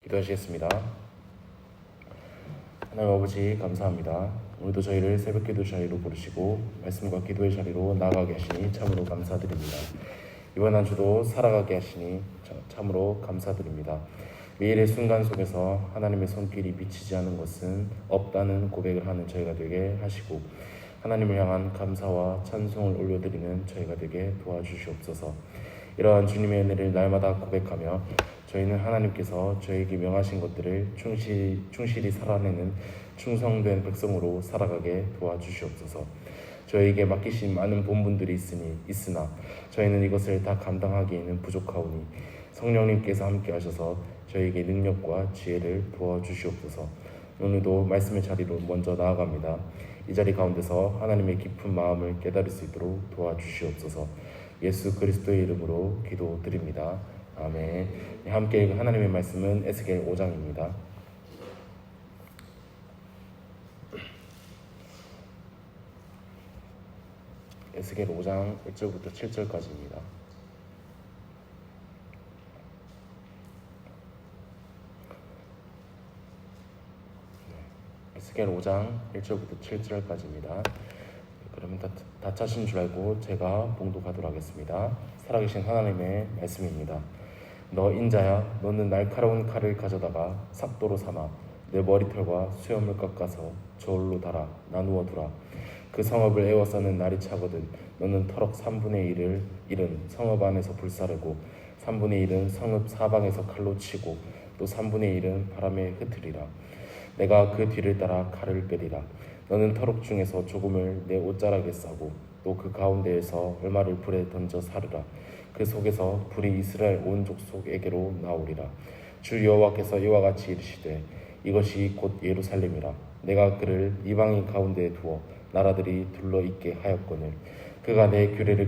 기도하시겠습니다. 하나님 아버지 감사합니다. 오늘도 저희를 새벽기도 자리로 부르시고 말씀과 기도의 자리로 나아가게 하시니 참으로 감사드립니다. 이번 한 주도 살아가게 하시니 참으로 감사드립니다. 매일의 순간 속에서 하나님의 손길이 미치지 않은 것은 없다는 고백을 하는 저희가 되게 하시고 하나님을 향한 감사와 찬송을 올려드리는 저희가 되게 도와주시옵소서. 이러한 주님의 은혜를 날마다 고백하며 저희는 하나님께서 저에게 명하신 것들을 충실히 살아내는 충성된 백성으로 살아가게 도와주시옵소서. 저에게 맡기신 많은 본분들이 있으나 저희는 이것을 다 감당하기에는 부족하오니 성령님께서 함께 하셔서 저에게 능력과 지혜를 도와주시옵소서. 오늘도 말씀의 자리로 먼저 나아갑니다. 이 자리 가운데서 하나님의 깊은 마음을 깨달을 수 있도록 도와주시옵소서. 예수 그리스도의 이름으로 기도드립니다. 아멘. 함께 읽은 하나님의 말씀은 에스겔 5장입니다. 에스겔 5장 1절부터 7절까지입니다. 에스겔 5장 1절부터 7절까지입니다. 그러면 다 차신 줄 알고 제가 봉독하도록 하겠습니다. 살아계신 하나님의 말씀입니다. 너 인자야, 너는 날카로운 칼을 가져다가 삭도로 삼아 내 머리털과 수염을 깎아서 저울로 달아 나누어 두라. 그 성읍을 에워싸는 날이 차거든 너는 터럭 3분의 1은 성읍 안에서 불사르고 3분의 1은 성읍 사방에서 칼로 치고 또 3분의 1은 바람에 흩으리라. 내가 그 뒤를 따라 칼을 빼리라. 너는 터럭 중에서 조금을 내 옷자락에 싸고 또 그 가운데에서 얼마를 불에 던져 사르라. 그 속에서 불이 이스라엘 온 족속에게로 나오리라. 주 여호와께서 이와 같이 이르시되 이것이 곧 예루살렘이라. 내가 그를 이방인 가운데에 두어 나라들이 둘러 있게 하였거늘 그가 내 규례를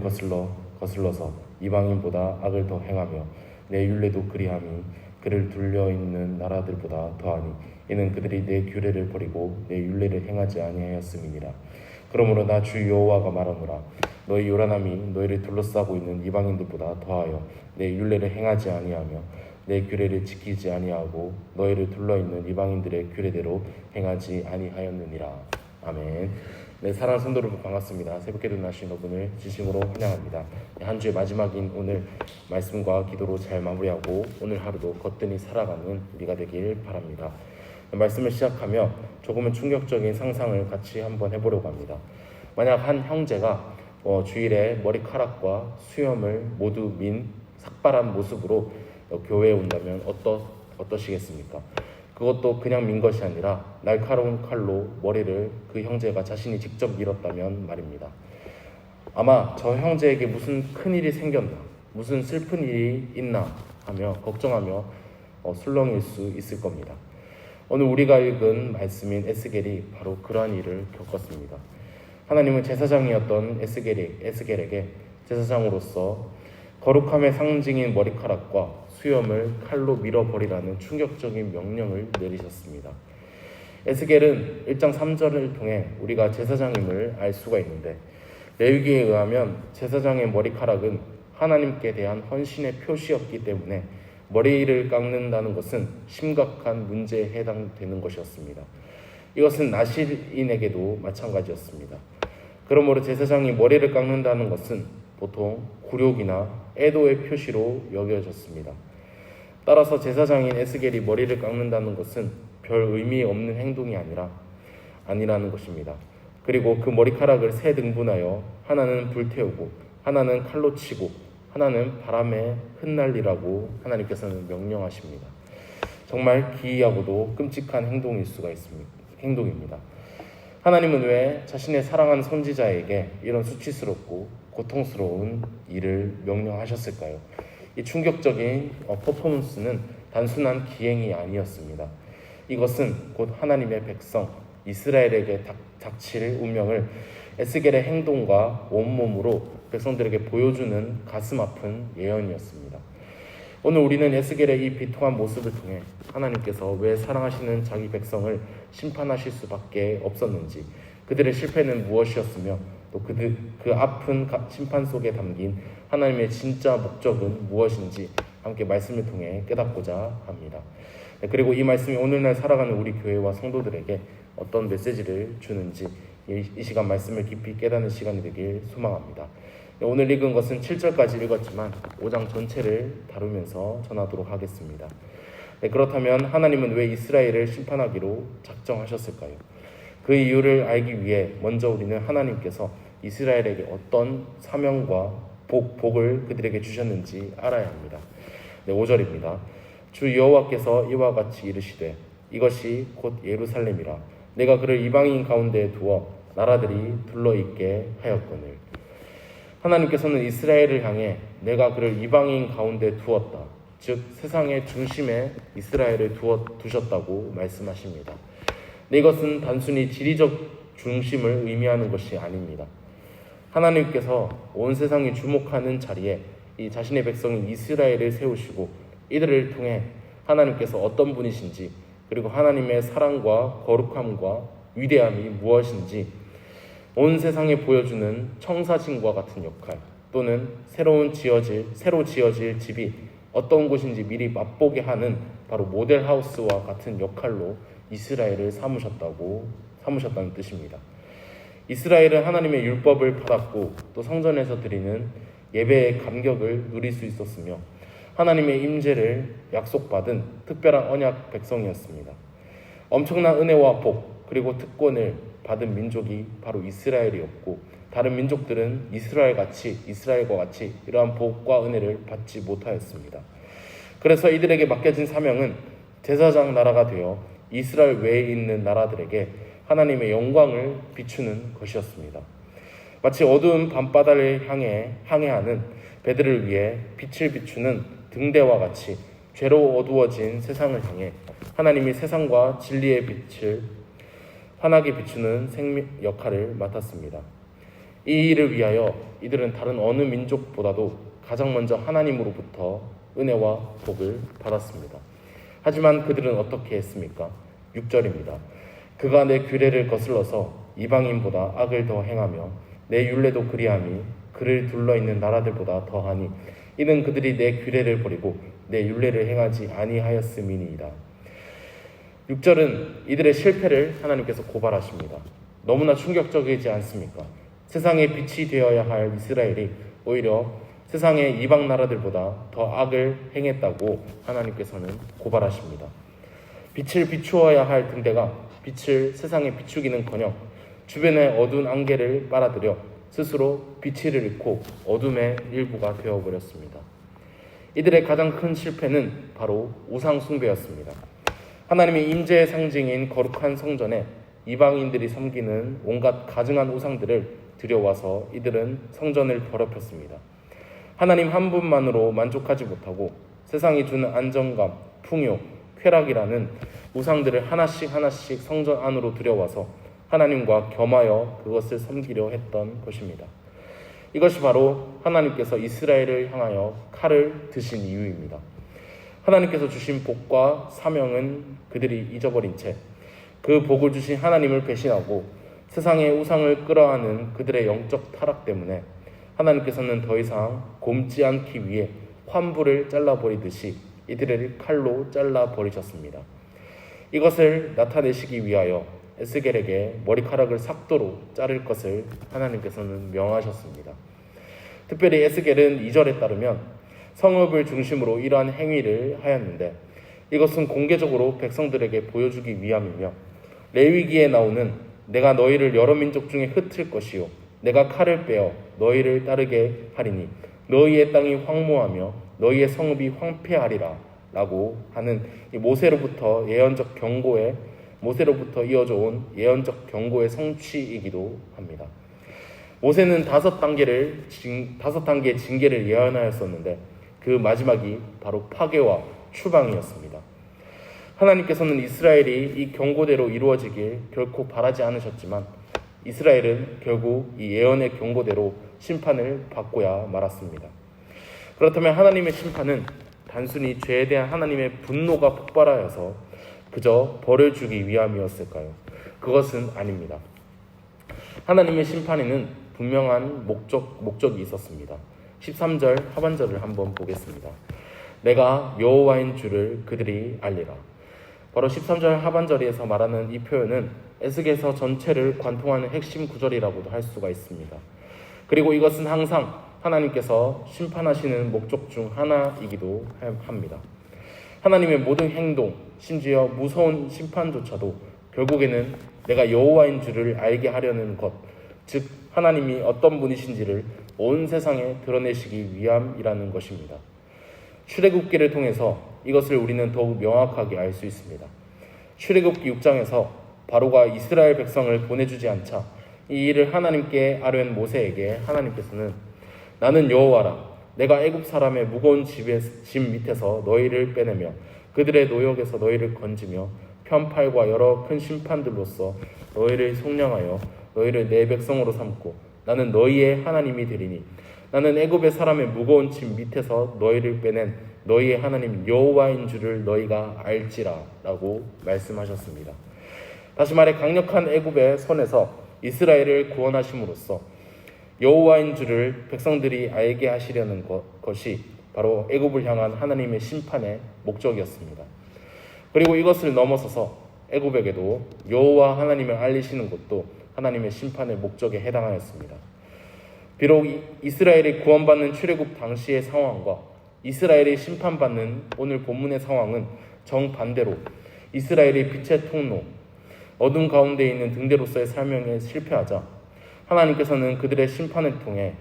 거슬러서 이방인보다 악을 더 행하며 내 율례도 그리함이 그를 둘러 있는 나라들보다 더하니 이는 그들이 내 규례를 버리고 내 율례를 행하지 아니하였음이니라. 그러므로 나 주 여호와가 말하노라. 너희 요란함이 너희를 둘러싸고 있는 이방인들보다 더하여 내 율례를 행하지 아니하며 내 규례를 지키지 아니하고 너희를 둘러있는 이방인들의 규례대로 행하지 아니하였느니라. 아멘. 네, 사랑하는 성도 여러분 반갑습니다. 새벽기도 나신 여러분을 진심으로 환영합니다. 한 주의 마지막인 오늘 말씀과 기도로 잘 마무리하고 오늘 하루도 거뜬히 살아가는 우리가 되길 바랍니다. 말씀을 시작하며 조금은 충격적인 상상을 같이 한번 해보려고 합니다. 만약 한 형제가 주일에 머리카락과 수염을 모두 민 삭발한 모습으로 교회에 온다면 어떠시겠습니까? 그것도 그냥 민 것이 아니라 날카로운 칼로 머리를 그 형제가 자신이 직접 밀었다면 말입니다. 아마 저 형제에게 무슨 큰일이 생겼나, 무슨 슬픈 일이 있나 하며 걱정하며 술렁일 수 있을 겁니다. 오늘 우리가 읽은 말씀인 에스겔이 바로 그러한 일을 겪었습니다. 하나님은 제사장이었던 에스겔에게 제사장으로서 거룩함의 상징인 머리카락과 수염을 칼로 밀어버리라는 충격적인 명령을 내리셨습니다. 에스겔은 1장 3절을 통해 우리가 제사장임을 알 수가 있는데 레위기에 의하면 제사장의 머리카락은 하나님께 대한 헌신의 표시였기 때문에 머리를 깎는다는 것은 심각한 문제에 해당되는 것이었습니다. 이것은 나실인에게도 마찬가지였습니다. 그러므로 제사장이 머리를 깎는다는 것은 보통 굴욕이나 애도의 표시로 여겨졌습니다. 따라서 제사장인 에스겔이 머리를 깎는다는 것은 별 의미 없는 행동이 아니라는 것입니다. 그리고 그 머리카락을 세 등분하여 하나는 불태우고 하나는 칼로 치고 하나는 바람에 흩날리라고 하나님께서는 명령하십니다. 정말 기이하고도 끔찍한 행동입니다. 하나님은 왜 자신의 사랑하는 선지자에게 이런 수치스럽고 고통스러운 일을 명령하셨을까요? 이 충격적인 퍼포먼스는 단순한 기행이 아니었습니다. 이것은 곧 하나님의 백성 이스라엘에게 닥칠 운명을 에스겔의 행동과 온몸으로 백성들에게 보여주는 가슴 아픈 예언이었습니다. 오늘 우리는 에스겔의 이 비통한 모습을 통해 하나님께서 왜 사랑하시는 자기 백성을 심판하실 수밖에 없었는지, 그들의 실패는 무엇이었으며 또 그 아픈 심판 속에 담긴 하나님의 진짜 목적은 무엇인지 함께 말씀을 통해 깨닫고자 합니다. 그리고 이 말씀이 오늘날 살아가는 우리 교회와 성도들에게 어떤 메시지를 주는지 이 시간 말씀을 깊이 깨닫는 시간이 되길 소망합니다. 오늘 읽은 것은 7절까지 읽었지만 5장 전체를 다루면서 전하도록 하겠습니다. 그렇다면 하나님은 왜 이스라엘을 심판하기로 작정하셨을까요? 그 이유를 알기 위해 먼저 우리는 하나님께서 이스라엘에게 어떤 사명과 복을 그들에게 주셨는지 알아야 합니다. 5절입니다. 주 여호와께서 이와 같이 이르시되 이것이 곧 예루살렘이라 내가 그를 이방인 가운데 두어 나라들이 둘러있게 하였거늘. 하나님께서는 이스라엘을 향해 내가 그를 이방인 가운데 두었다, 즉 세상의 중심에 이스라엘을 두셨다고 말씀하십니다. 이것은 단순히 지리적 중심을 의미하는 것이 아닙니다. 하나님께서 온 세상이 주목하는 자리에 이 자신의 백성인 이스라엘을 세우시고 이들을 통해 하나님께서 어떤 분이신지, 그리고 하나님의 사랑과 거룩함과 위대함이 무엇인지 온 세상에 보여주는 청사진과 같은 역할, 또는 새로 지어질 집이 어떤 곳인지 미리 맛보게 하는 바로 모델하우스와 같은 역할로 이스라엘을 삼으셨다는 뜻입니다. 이스라엘은 하나님의 율법을 받았고 또 성전에서 드리는 예배의 감격을 누릴 수 있었으며 하나님의 임재를 약속받은 특별한 언약 백성이었습니다. 엄청난 은혜와 복 그리고 특권을 받은 민족이 바로 이스라엘이었고 다른 민족들은 이스라엘과 같이 이러한 복과 은혜를 받지 못하였습니다. 그래서 이들에게 맡겨진 사명은 제사장 나라가 되어 이스라엘 외에 있는 나라들에게 하나님의 영광을 비추는 것이었습니다. 마치 어두운 밤바다를 항해하는 배들을 위해 빛을 비추는 등대와 같이 죄로 어두워진 세상을 향해 하나님이 세상과 진리의 빛을 환하게 비추는 역할을 맡았습니다. 이 일을 위하여 이들은 다른 어느 민족보다도 가장 먼저 하나님으로부터 은혜와 복을 받았습니다. 하지만 그들은 어떻게 했습니까? 6절입니다. 그가 내 규례를 거슬러서 이방인보다 악을 더 행하며 내 율례도 그리함이 그를 둘러있는 나라들보다 더하니 이는 그들이 내 규례를 버리고 내 율례를 행하지 아니하였음이니이다. 6절은 이들의 실패를 하나님께서 고발하십니다. 너무나 충격적이지 않습니까? 세상의 빛이 되어야 할 이스라엘이 오히려 세상의 이방 나라들보다 더 악을 행했다고 하나님께서는 고발하십니다. 빛을 비추어야 할 등대가 빛을 세상에 비추기는커녕 주변의 어두운 안개를 빨아들여 스스로 빛을 잃고 어둠의 일부가 되어버렸습니다. 이들의 가장 큰 실패는 바로 우상 숭배였습니다. 하나님의 임재의 상징인 거룩한 성전에 이방인들이 섬기는 온갖 가증한 우상들을 들여와서 이들은 성전을 더럽혔습니다. 하나님 한 분만으로 만족하지 못하고 세상이 주는 안정감, 풍요, 쾌락이라는 우상들을 하나씩 성전 안으로 들여와서 하나님과 겸하여 그것을 섬기려 했던 것입니다. 이것이 바로 하나님께서 이스라엘을 향하여 칼을 드신 이유입니다. 하나님께서 주신 복과 사명은 그들이 잊어버린 채 그 복을 주신 하나님을 배신하고 세상의 우상을 끌어안은 그들의 영적 타락 때문에 하나님께서는 더 이상 곪지 않기 위해 환부를 잘라버리듯이 이들을 칼로 잘라버리셨습니다. 이것을 나타내시기 위하여 에스겔에게 머리카락을 삭도로 자를 것을 하나님께서는 명하셨습니다. 특별히 에스겔은 2절에 따르면 성읍을 중심으로 이러한 행위를 하였는데 이것은 공개적으로 백성들에게 보여주기 위함이며 레위기에 나오는 내가 너희를 여러 민족 중에 흩을 것이요 내가 칼을 빼어 너희를 따르게 하리니 너희의 땅이 황무하며 너희의 성읍이 황폐하리라 라고 하는 이 모세로부터 이어져 온 예언적 경고의 성취이기도 합니다. 모세는 5단계의 징계를 예언하였었는데 그 마지막이 바로 파괴와 추방이었습니다. 하나님께서는 이스라엘이 이 경고대로 이루어지길 결코 바라지 않으셨지만 이스라엘은 결국 이 예언의 경고대로 심판을 받고야 말았습니다. 그렇다면 하나님의 심판은 단순히 죄에 대한 하나님의 분노가 폭발하여서 그저 벌을 주기 위함이었을까요? 그것은 아닙니다. 하나님의 심판에는 분명한 목적이 있었습니다. 13절 하반절을 한번 보겠습니다. 내가 여호와인 줄을 그들이 알리라. 바로 13절 하반절에서 말하는 이 표현은 에스겔서 전체를 관통하는 핵심 구절이라고도 할 수가 있습니다. 그리고 이것은 항상 하나님께서 심판하시는 목적 중 하나이기도 합니다. 하나님의 모든 행동, 심지어 무서운 심판조차도 결국에는 내가 여호와인 줄을 알게 하려는 것, 즉 하나님이 어떤 분이신지를 온 세상에 드러내시기 위함이라는 것입니다. 출애굽기를 통해서 이것을 우리는 더욱 명확하게 알 수 있습니다. 출애굽기 6장에서 바로가 이스라엘 백성을 보내주지 않자 이 일을 하나님께 아뢰는 모세에게 하나님께서는 나는 여호와라, 내가 애굽 사람의 무거운 짐 밑에서 너희를 빼내며 그들의 노역에서 너희를 건지며 편팔과 여러 큰 심판들로서 너희를 속량하여 너희를 내 백성으로 삼고 나는 너희의 하나님이 되리니 나는 애굽의 사람의 무거운 짐 밑에서 너희를 빼낸 너희의 하나님 여호와인 줄을 너희가 알지라 라고 말씀하셨습니다. 다시 말해 강력한 애굽의 손에서 이스라엘을 구원하심으로써 여호와인 줄을 백성들이 알게 하시려는 것이 바로 애굽을 향한 하나님의 심판의 목적이었습니다. 그리고 이것을 넘어서서 애굽에게도 여호와 하나님을 알리시는 것도 하나님의 심판의 목적에 해당하였습니다. 비록 이스라엘이 구원받는 출애굽 당시의 상황과 이스라엘이 심판받는 오늘 본문의 상황은 정반대로 이스라엘이 빛의 통로, 어둠 가운데 있는 등대로서의 설명에 실패하자 하나님께서는 그들의 심판을 통해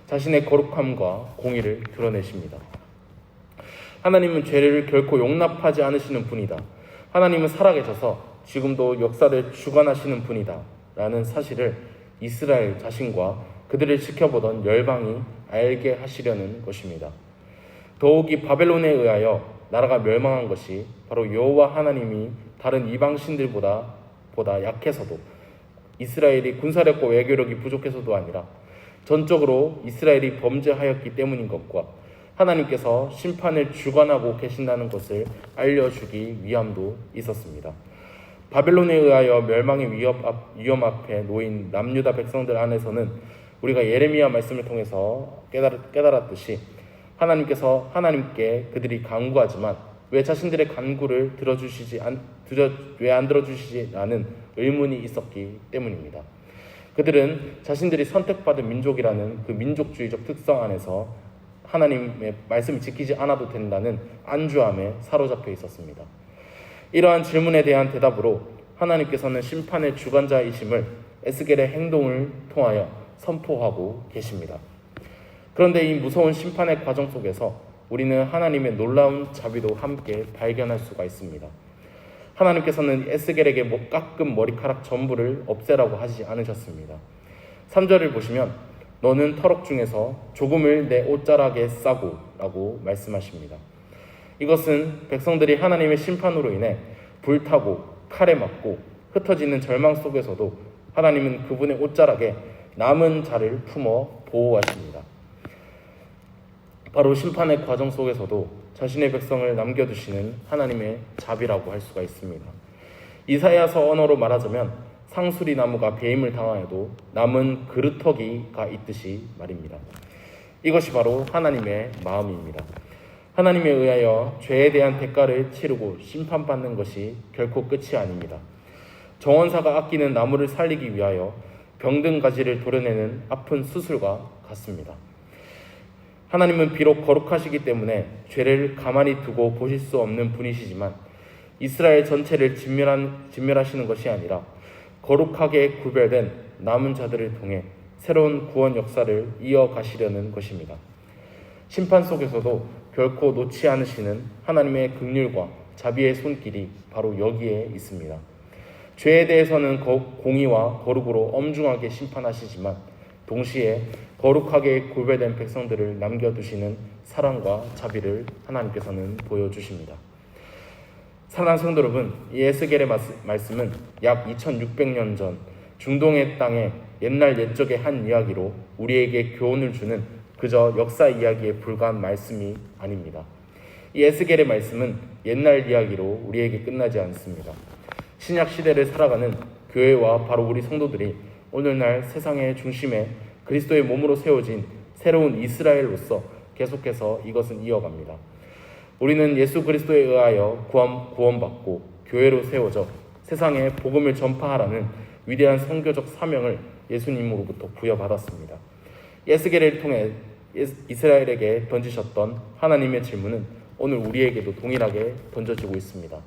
자신의 거룩함과 공의를 드러내십니다. 하나님은 죄를 결코 용납하지 않으시는 분이다. 하나님은 살아계셔서 지금도 역사를 주관하시는 분이다. 라는 사실을 이스라엘 자신과 그들을 지켜보던 열방이 알게 하시려는 것입니다. 더욱이 바벨론에 의하여 나라가 멸망한 것이 바로 여호와 하나님이 다른 이방신들보다 약해서도 이스라엘이 군사력과 외교력이 부족해서도 아니라 전적으로 이스라엘이 범죄하였기 때문인 것과 하나님께서 심판을 주관하고 계신다는 것을 알려주기 위함도 있었습니다. 바벨론에 의하여 멸망의 위험 앞에 놓인 남유다 백성들 안에서는 우리가 예레미야 말씀을 통해서 깨달았듯이 하나님께서 하나님께 그들이 간구하지만 왜 자신들의 간구를 왜 안 들어주시지 않은 의문이 있었기 때문입니다. 그들은 자신들이 선택받은 민족이라는 그 민족주의적 특성 안에서 하나님의 말씀을 지키지 않아도 된다는 안주함에 사로잡혀 있었습니다. 이러한 질문에 대한 대답으로 하나님께서는 심판의 주관자이심을 에스겔의 행동을 통하여 선포하고 계십니다. 그런데 이 무서운 심판의 과정 속에서 우리는 하나님의 놀라운 자비도 함께 발견할 수가 있습니다. 하나님께서는 에스겔에게 깎은 머리카락 전부를 없애라고 하지 않으셨습니다. 3절을 보시면 너는 터럭 중에서 조금을 내 옷자락에 싸고 라고 말씀하십니다. 이것은 백성들이 하나님의 심판으로 인해 불타고 칼에 맞고 흩어지는 절망 속에서도 하나님은 그분의 옷자락에 남은 자를 품어 보호하십니다. 바로 심판의 과정 속에서도 자신의 백성을 남겨두시는 하나님의 자비라고 할 수가 있습니다. 이사야서 언어로 말하자면 상수리 나무가 배임을 당하여도 남은 그루터기가 있듯이 말입니다. 이것이 바로 하나님의 마음입니다. 하나님에 의하여 죄에 대한 대가를 치르고 심판받는 것이 결코 끝이 아닙니다. 정원사가 아끼는 나무를 살리기 위하여 병든 가지를 도려내는 아픈 수술과 같습니다. 하나님은 비록 거룩하시기 때문에 죄를 가만히 두고 보실 수 없는 분이시지만 이스라엘 전체를 진멸하시는 것이 아니라 거룩하게 구별된 남은 자들을 통해 새로운 구원 역사를 이어가시려는 것입니다. 심판 속에서도 결코 놓지 않으시는 하나님의 긍휼과 자비의 손길이 바로 여기에 있습니다. 죄에 대해서는 공의와 거룩으로 엄중하게 심판하시지만 동시에 거룩하게 구별된 백성들을 남겨두시는 사랑과 자비를 하나님께서는 보여주십니다. 사랑하는 성도 여러분, 이 에스겔의 말씀은 약 2600년 전 중동의 땅의 옛날 옛적의 한 이야기로 우리에게 교훈을 주는 그저 역사 이야기에 불과한 말씀이 아닙니다. 이 에스겔의 말씀은 옛날 이야기로 우리에게 끝나지 않습니다. 신약 시대를 살아가는 교회와 바로 우리 성도들이 오늘날 세상의 중심에 그리스도의 몸으로 세워진 새로운 이스라엘로서 계속해서 이것은 이어갑니다. 우리는 예수 그리스도에 의하여 구원받고 교회로 세워져 세상에 복음을 전파하라는 위대한 선교적 사명을 예수님으로부터 부여받았습니다. 에스겔을 통해 이스라엘에게 던지셨던 하나님의 질문은 오늘 우리에게도 동일하게 던져지고 있습니다.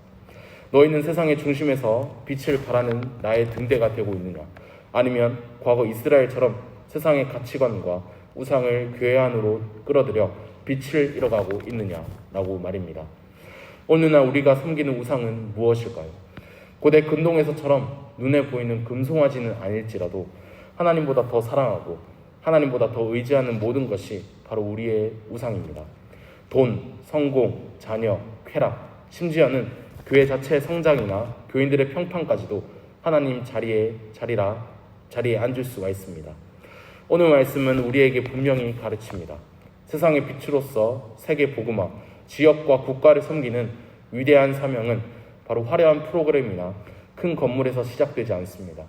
너희는 세상의 중심에서 빛을 발하는 나의 등대가 되고 있느냐? 아니면 과거 이스라엘처럼 세상의 가치관과 우상을 교회 안으로 끌어들여 빛을 잃어가고 있느냐라고 말입니다. 오늘날 우리가 섬기는 우상은 무엇일까요? 고대 근동에서처럼 눈에 보이는 금송아지는 아닐지라도 하나님보다 더 사랑하고 하나님보다 더 의지하는 모든 것이 바로 우리의 우상입니다. 돈, 성공, 자녀, 쾌락, 심지어는 교회 자체의 성장이나 교인들의 평판까지도 하나님 자리에 앉을 수가 있습니다. 오늘 말씀은 우리에게 분명히 가르칩니다. 세상의 빛으로서 세계 복음화, 지역과 국가를 섬기는 위대한 사명은 바로 화려한 프로그램이나 큰 건물에서 시작되지 않습니다.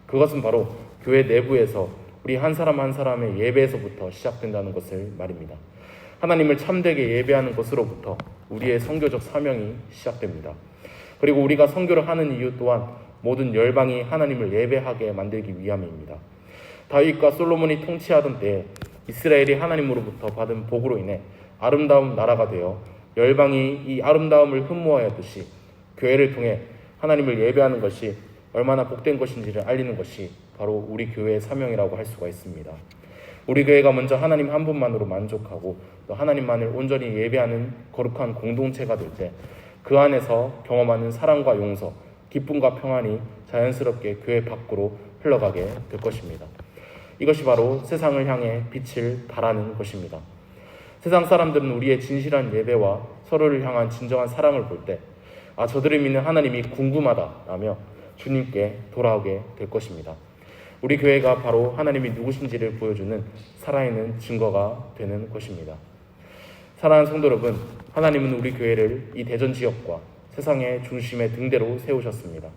그것은 바로 교회 내부에서 우리 한 사람 한 사람의 예배에서부터 시작된다는 것을 말입니다. 하나님을 참되게 예배하는 것으로부터 우리의 선교적 사명이 시작됩니다. 그리고 우리가 선교를 하는 이유 또한 모든 열방이 하나님을 예배하게 만들기 위함입니다. 다윗과 솔로몬이 통치하던 때에 이스라엘이 하나님으로부터 받은 복으로 인해 아름다운 나라가 되어 열방이 이 아름다움을 흠모하였듯이 교회를 통해 하나님을 예배하는 것이 얼마나 복된 것인지를 알리는 것이 바로 우리 교회의 사명이라고 할 수가 있습니다. 우리 교회가 먼저 하나님 한 분만으로 만족하고 또 하나님만을 온전히 예배하는 거룩한 공동체가 될 때 그 안에서 경험하는 사랑과 용서, 기쁨과 평안이 자연스럽게 교회 밖으로 흘러가게 될 것입니다. 이것이 바로 세상을 향해 빛을 발하는 것입니다. 세상 사람들은 우리의 진실한 예배와 서로를 향한 진정한 사랑을 볼 때 저들을 믿는 하나님이 궁금하다라며 주님께 돌아오게 될 것입니다. 우리 교회가 바로 하나님이 누구신지를 보여주는 살아있는 증거가 되는 것입니다. 사랑하는 성도 여러분, 하나님은 우리 교회를 이 대전 지역과 세상의 중심의 등대로 세우셨습니다.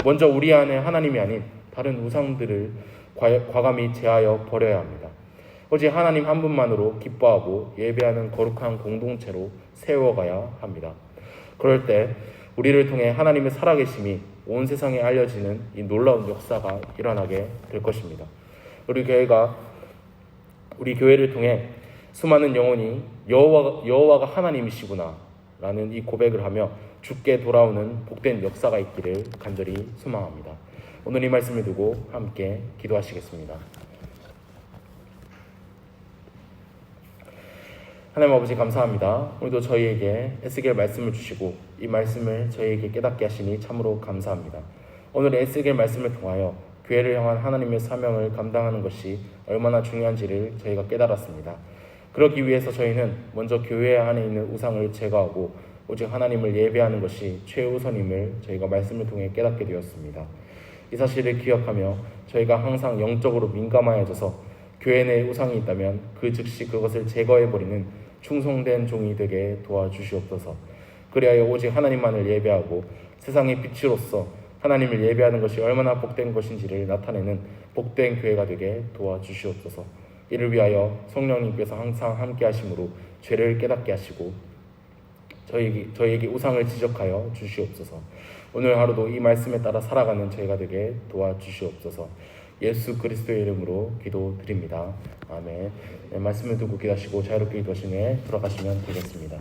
먼저 우리 안에 하나님이 아닌 다른 우상들을 과감히 제하여 버려야 합니다. 오직 하나님 한 분만으로 기뻐하고 예배하는 거룩한 공동체로 세워가야 합니다. 그럴 때 우리를 통해 하나님의 살아계심이 온 세상에 알려지는 이 놀라운 역사가 일어나게 될 것입니다. 우리 교회를 통해 수많은 영혼이 여호와가 하나님이시구나 라는 이 고백을 하며 주께 돌아오는 복된 역사가 있기를 간절히 소망합니다. 오늘 이 말씀을 두고 함께 기도하시겠습니다. 하나님 아버지 감사합니다. 오늘도 저희에게 에스겔 말씀을 주시고 이 말씀을 저희에게 깨닫게 하시니 참으로 감사합니다. 오늘 에스겔 말씀을 통하여 교회를 향한 하나님의 사명을 감당하는 것이 얼마나 중요한지를 저희가 깨달았습니다. 그러기 위해서 저희는 먼저 교회 안에 있는 우상을 제거하고 오직 하나님을 예배하는 것이 최우선임을 저희가 말씀을 통해 깨닫게 되었습니다. 이 사실을 기억하며 저희가 항상 영적으로 민감해져서 교회 내에 우상이 있다면 그 즉시 그것을 제거해버리는 충성된 종이 되게 도와주시옵소서. 그리하여 오직 하나님만을 예배하고 세상의 빛으로서 하나님을 예배하는 것이 얼마나 복된 것인지를 나타내는 복된 교회가 되게 도와주시옵소서. 이를 위하여 성령님께서 항상 함께 하심으로 죄를 깨닫게 하시고 저희에게 우상을 지적하여 주시옵소서. 오늘 하루도 이 말씀에 따라 살아가는 저희가 되게 도와주시옵소서. 예수 그리스도의 이름으로 기도드립니다. 아멘. 네, 말씀을 듣고 기도하시고 자유롭게 기도하시네 돌아가시면 되겠습니다.